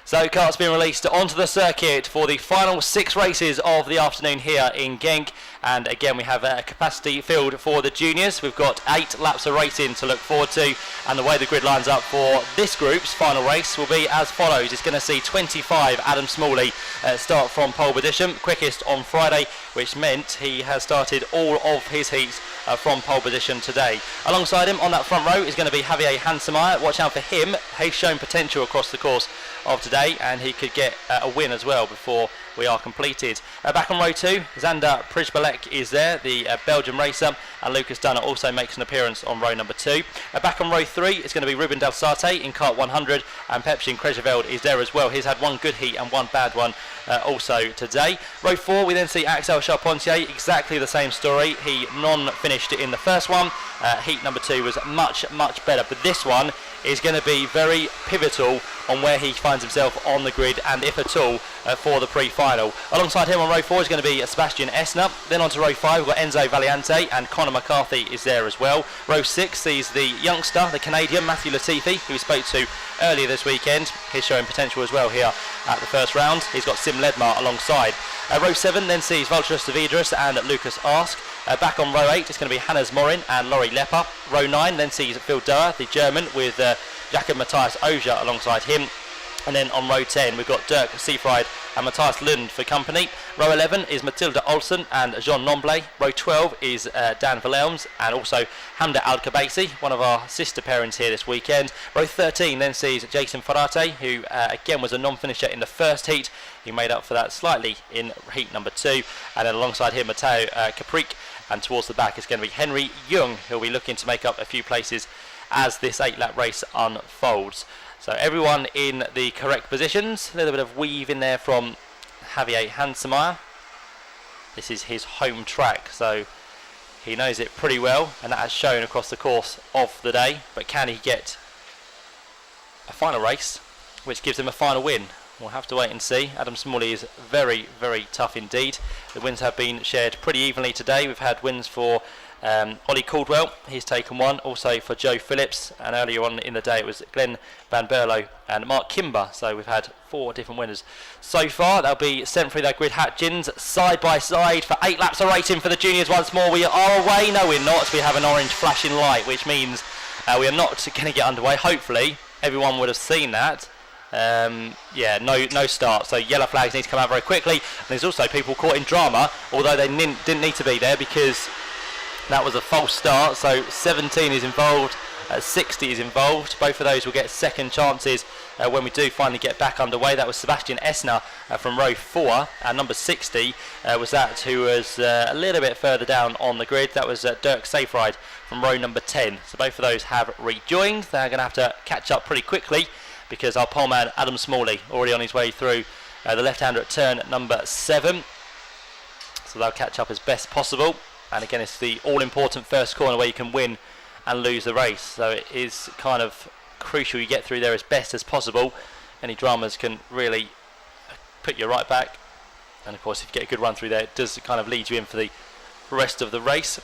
So karts being released onto the circuit for the final 6 races of the afternoon here in Genk, and again we have a capacity field for the juniors. We've got 8 laps of racing to look forward to, and the way the grid lines up for this group's final race will be as follows. It's going to see 25 Adam Smalley start from pole position, quickest on Friday, which meant he has started all of his heats from pole position today. Alongside him on that front row is going to be Javier Hansemeyer. Watch out for him. He's shown potential across the course of today, and he could get a win as well before we are completed. Back on row 2, Zander Prijbalek is there, the Belgian racer, and Lucas Dunner also makes an appearance on row number 2. Back on row 3 it's going to be Ruben Del Sarte in kart 100, and Pepsin Krejeveld is there as well. He's had one good heat and one bad one also today. Row 4 we then see Axel Charpentier, exactly the same story. He non-finished it in the first one. Heat number 2 was much better, but this one is going to be very pivotal on where he finds himself on the grid, and if at all, for the pre-final. Alongside him on row 4 is going to be Sebastian Essner. Then on to row 5 we've got Enzo Valiante, and Conor McCarthy is there as well. Row 6 sees the youngster, the Canadian Matthew Latifi, who we spoke to earlier this weekend. He's showing potential as well here at the first round. He's got Sim Ledmar alongside. Row 7 then sees Valtteri Stavidras and Lucas Arsk. Back on row 8 it's going to be Hannes Morin and Laurie Lepper. Row 9 then sees Phil Durr, the German, with Jakob Matthias Ogier alongside him. And then on row 10 we've got Dirk Seefried and Matthias Lund for company. Row 11 is Matilda Olsen and Jean Nomblé. Row 12 is Dan Wilhelms and also Hamda Al-Kabasi, one of our sister pairings here this weekend. Row 13 then sees Jason Ferrate, who again was a non-finisher in the first heat. He made up for that slightly in heat number 2. And then alongside him Matteo Capric, and towards the back is going to be Henry Jung, who will be looking to make up a few places as this 8-lap race unfolds. So everyone in the correct positions. A little bit of weave in there from Javier Hansemeyer. This is his home track, so he knows it pretty well, and that has shown across the course of the day. But can he get a final race which gives him a final win? We'll have to wait and see. Adam Smalley is very tough indeed. The wins have been shared pretty evenly today. We've had wins for Ollie Caldwell, he's taken one, also for Joe Phillips, and earlier on in the day it was Glenn Van Berlo and Mark Kimber. So we've had 4 different winners so far. They'll be sent through their grid hatchins side by side for 8 laps of racing for the juniors once more. We are away. No, we're not. We have an orange flashing light, which means we are not going to get underway. Hopefully everyone would have seen that. Yeah, no start, so yellow flags need to come out very quickly. And there's also people caught in drama, although they didn't need to be there, because that was a false start. So 17 is involved, 60 is involved. Both of those will get second chances when we do finally get back underway. That was Sebastian Essner from row 4, and number 60 was that who was a little bit further down on the grid. That was Dirk Seefried from row number 10. So both of those have rejoined. They're going to have to catch up pretty quickly, because our poleman Adam Smalley already on his way through the left-hander at turn number 7. So they'll catch up as best possible. And again, it's the all-important first corner where you can win and lose the race. So it is kind of crucial you get through there as best as possible. Any dramas can really put you right back. And of course, if you get a good run through there, it does kind of lead you in for the rest of the race.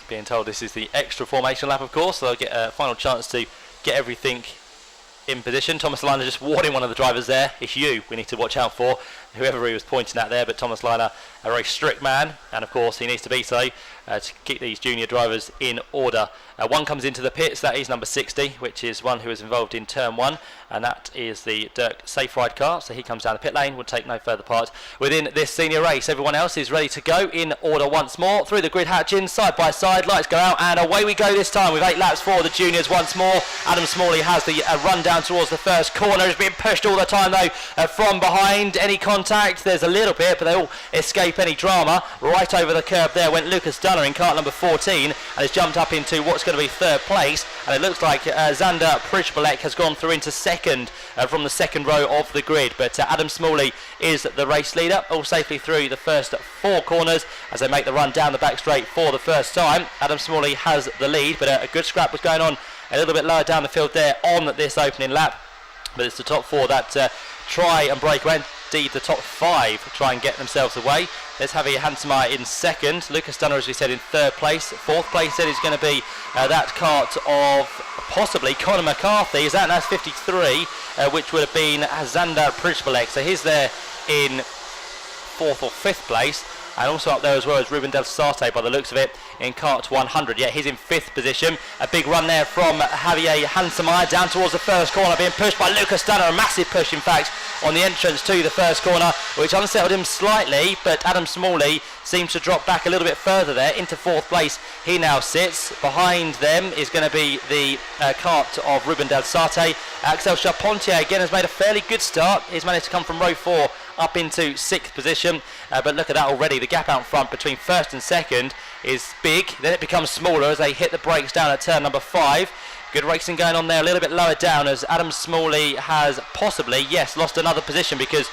Being told this is the extra formation lap, of course, so they'll get a final chance to get everything in position. Thomas Liner just warning one of the drivers there. It's you we need to watch out for, whoever he was pointing at there. But Thomas Liner, a very strict man, and of course he needs to be so to keep these junior drivers in order. One comes into the pits, that is number 60, which is one who was involved in turn 1, and that is the Dirk Seefried car. So he comes down the pit lane, will take no further part within this senior race. Everyone else is ready to go in order once more through the grid hatching, side by side. Lights go out and away we go this time with 8 laps for the juniors once more. Adam Smalley has the run down towards the first corner. He's being pushed all the time though from behind. Any contact? There's a little bit, but they all escape any drama. Right over the curb there went Lucas Dunner in kart number 14, and has jumped up into what's going to be 3rd place. And it looks like Zander Prijbalek has gone through into 2nd from the 2nd row of the grid. But Adam Smalley is the race leader, all safely through the first 4 corners as they make the run down the back straight for the first time. Adam Smalley has the lead, but a good scrap was going on a little bit lower down the field there on this opening lap. But it's the top 4 that try and break away. indeed the top 5 try and get themselves away. There's Javier Hansemeyer in second, Lucas Dunner, as we said, in third place. Fourth place then is going to be that kart of possibly Conor McCarthy. Is that? That's 53, which would have been Zander Prijbalek. So he's there in fourth or fifth place. And also up there as well as Ruben Del Sarte by the looks of it in kart 100. Yeah, he's in fifth position. A big run there from Javier Hansemeyer down towards the first corner, being pushed by Lucas Dunner. A massive push, in fact, on the entrance to the first corner, which unsettled him slightly. But Adam Smalley seems to drop back a little bit further there into fourth place. He now sits. Behind them is going to be the kart of Ruben Del Sarte. Axel Charpentier again has made a fairly good start. He's managed to come from row 4 up into sixth position, but look at that already. The gap out front between first and second is big. Then it becomes smaller as they hit the brakes down at turn number 5. Good racing going on there, a little bit lower down, as Adam Smalley has possibly, yes, lost another position because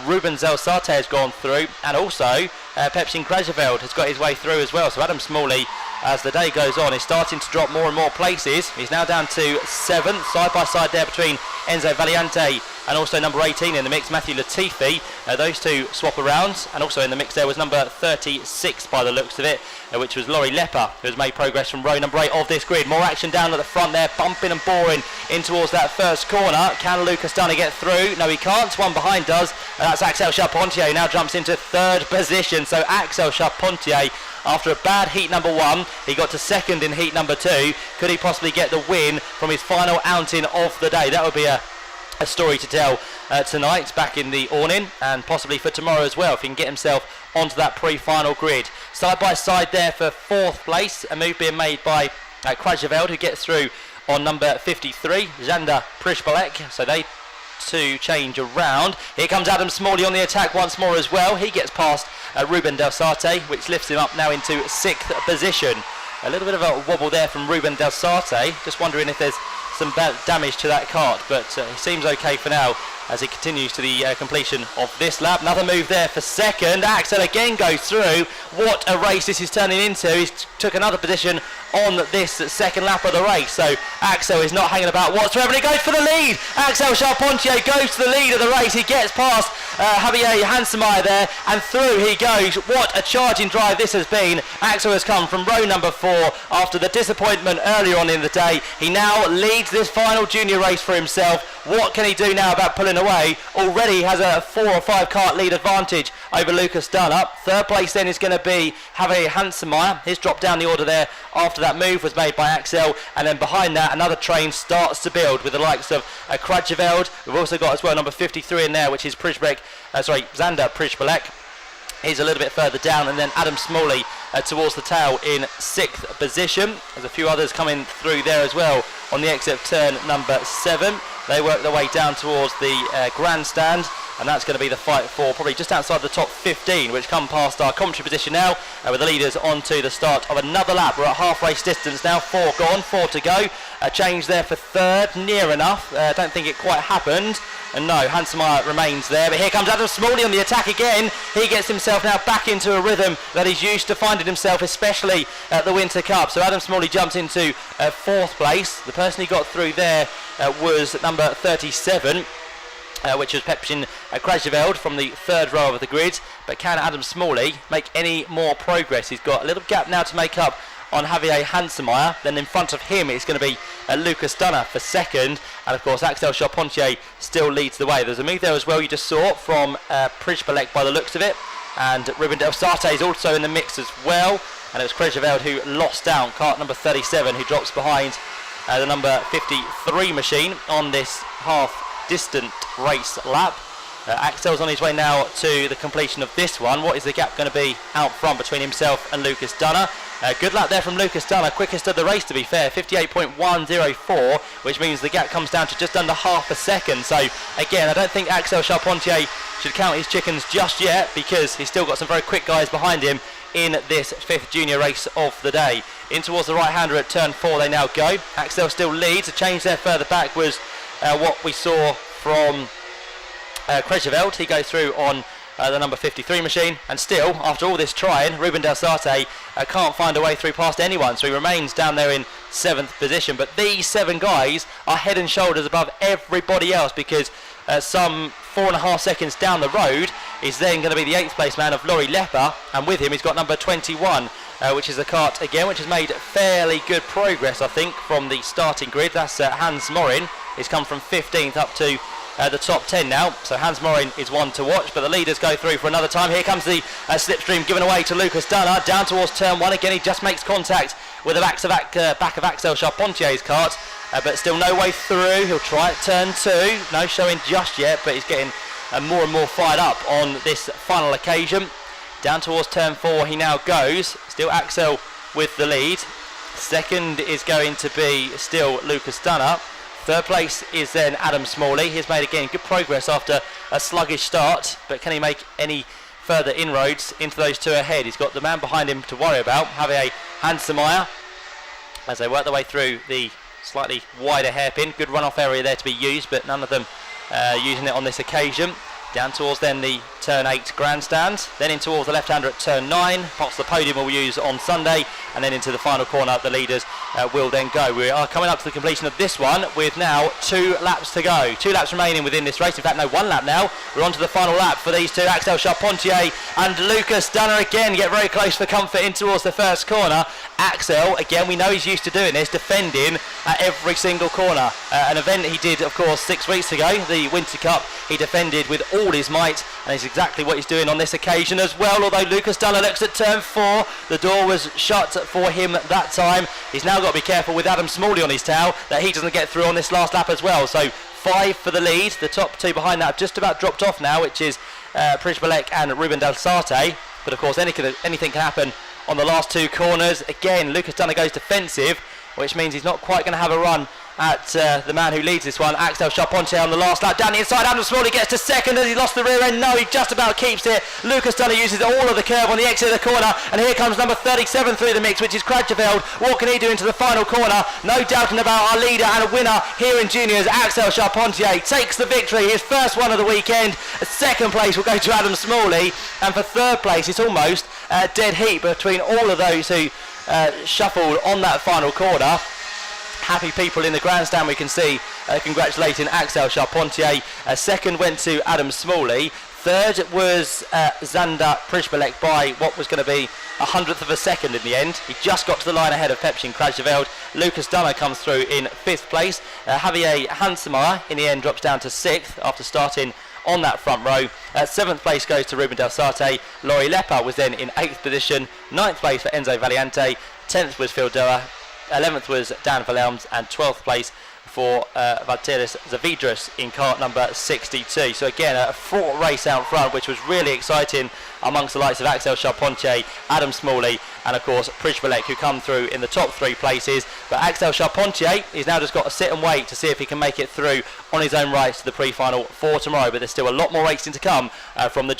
Ruben Del Sarte has gone through, and also Pepsin Krajeveld has got his way through as well. So Adam Smalley, as the day goes on, is starting to drop more and more places. He's now down to 7th, side by side there between Enzo Valiante and also number 18 in the mix, Matthew Latifi. Those two swap around, and also in the mix there was number 36 by the looks of it, which was Laurie Lepper, who has made progress from row number 8 of this grid. More action down at the front there, bumping and boring in towards that first corner. Can Lucas Dunner get through? No, he can't. One behind does. That's Axel Charpentier, who now jumps into third position. So Axel Charpentier, after a bad heat number 1, he got to second in heat number 2. Could he possibly get the win from his final outing of the day? That would be a story to tell tonight back in the awning, and possibly for tomorrow as well if he can get himself onto that pre-final grid. Side by side there for fourth place, a move being made by Krajeveld, who gets through on number 53, Zander Prijbalek. So they two change around. Here comes Adam Smalley on the attack once more as well. He gets past Ruben Del Sarte, which lifts him up now into 6th position. A little bit of a wobble there from Ruben Del Sarte, just wondering if there's some damage to that kart, but he seems okay for now as he continues to the completion of this lap. Another move there for second. Axel again goes through. What a race this is turning into. He took another position on this second lap of the race, so Axel is not hanging about whatsoever. He goes for the lead. Axel Charpentier goes to the lead of the race. He gets past Javier Hansemeyer there, and through he goes. What a charging drive this has been. Axel has come from row number 4 after the disappointment earlier on in the day. He now leads this final junior race for himself. What can he do now about pulling away? Already has a 4 or 5 kart lead advantage over Lucas Dunner. Third place then is going to be Javier Hansemeyer. His drop down the order there after that move was made by Axel, and then behind that another train starts to build with the likes of Krajeveld. We've also got as well number 53 in there, which is Zander Prijbalek. He's a little bit further down, and then Adam Smalley towards the tail in 6th position. There's a few others coming through there as well on the exit of turn number 7. They work their way down towards the grandstand, and that's going to be the fight for probably just outside the top 15, which come past our commentary position now, with the leaders on to the start of another lap. We're at half race distance now, 4 gone, 4 to go. A change there for third, near enough. Don't think it quite happened. And no, Hansemeyer remains there. But here comes Adam Smalley on the attack again. He gets himself now back into a rhythm that he's used to finding himself, especially at the Winter Cup. So Adam Smalley jumps into 4th place. The person he got through there was number 37. Which was Pepsin Krajeveld from the 3rd row of the grid. But can Adam Smalley make any more progress? He's got a little gap now to make up on Javier Hansemeyer. Then in front of him it's going to be Lucas Dunner for second, and of course Axel Charpentier still leads the way. There's a move there as well you just saw from Prijbalek by the looks of it, and Ruben Del Sarte is also in the mix as well, and it was Krajeveld who lost down kart number 37, who drops behind the number 53 machine on this half distant race lap. Axel's on his way now to the completion of this one. What is the gap going to be out front between himself and Lucas Dunner? Good lap there from Lucas Dunner, quickest of the race to be fair, 58.104, which means the gap comes down to just under half a second. So again, I don't think Axel Charpentier should count his chickens just yet, because he's still got some very quick guys behind him in this 5th junior race of the day. In towards the right-hander at turn 4 they now go. Axel still leads. A change there further back was what we saw from Krajeveld. He goes through on the number 53 machine, and still, after all this trying, Ruben Del Sarte can't find a way through past anyone, so he remains down there in 7th position. But these 7 guys are head and shoulders above everybody else, because some 4.5 seconds down the road is then going to be the 8th place man of Laurie Lepper, and with him he's got number 21, which is the kart again, which has made fairly good progress, I think, from the starting grid. That's Hans Morin. He's come from 15th up to the top 10 now, so Hans Morin is one to watch, but the leaders go through for another time. Here comes the slipstream given away to Lucas Dunner, down towards turn 1. Again, he just makes contact with the back of Axel Charpentier's kart, but still no way through. He'll try at turn 2, no showing just yet, but he's getting more and more fired up on this final occasion. Down towards turn 4 he now goes, still Axel with the lead. Second is going to be still Lucas Dunner. Third place is then Adam Smalley. He's made again good progress after a sluggish start, but can he make any further inroads into those two ahead? He's got the man behind him to worry about, Javier Hansemeyer, as they work their way through the slightly wider hairpin. Good runoff area there to be used, but none of them using it on this occasion. Down towards then the turn 8 grandstand, then in towards the left-hander at turn 9, past the podium we'll use on Sunday, and then into the final corner the leaders will then go. We are coming up to the completion of this one with now 2 laps to go. 2 laps remaining within this race, in fact no, 1 lap now. We're on to the final lap for these two, Axel Charpentier and Lucas Dunner again get very close for comfort in towards the first corner. Axel, again, we know he's used to doing this, defending at every single corner. An event he did, of course, 6 weeks ago, the Winter Cup, he defended with all his might, and it's exactly what he's doing on this occasion as well. Although Lucas Dunner looks at turn 4, the door was shut for him that time. He's now got to be careful with Adam Smalley on his tail that he doesn't get through on this last lap as well. So 5 for the lead. The top 2 behind that have just about dropped off now, which is Prijbalek and Ruben Del Sarte. But of course anything can happen on the last 2 corners. Again, Lucas Dunner goes defensive, which means he's not quite going to have a run at the man who leads this one, Axel Charpentier, on the last lap. Down the inside, Adam Smalley gets to second. Has he lost the rear end? No, he just about keeps it. Lucas Dunner uses all of the curve on the exit of the corner, and here comes number 37 through the mix, which is Kradjeveld. What can he do into the final corner? No doubting about our leader and a winner here in juniors. Axel Charpentier takes the victory, his first one of the weekend. Second place will go to Adam Smalley, and for third place it's almost a dead heat between all of those who shuffled on that final corner. Happy people in the grandstand we can see congratulating Axel Charpentier. Second went to Adam Smalley. Third was Zander Prijbalek by what was going to be 100th of a second in the end. He just got to the line ahead of Pepsin Kradjeveld. Lucas Dunner comes through in 5th place. Javier Hansemeyer in the end drops down to 6th after starting on that front row. 7th place goes to Ruben Del Sarte. Laurie Lepper was then in 8th position. 9th place for Enzo Valiante. 10th was Phil Doer. 11th was Dan Valelms, and 12th place for Valteris Zavidras in kart number 62. So again, a fraught race out front, which was really exciting amongst the likes of Axel Charpentier, Adam Smalley, and of course Prijbalek, who come through in the top 3 places. But Axel Charpentier, he's now just got to sit and wait to see if he can make it through on his own rights to the pre-final for tomorrow. But there's still a lot more racing to come from the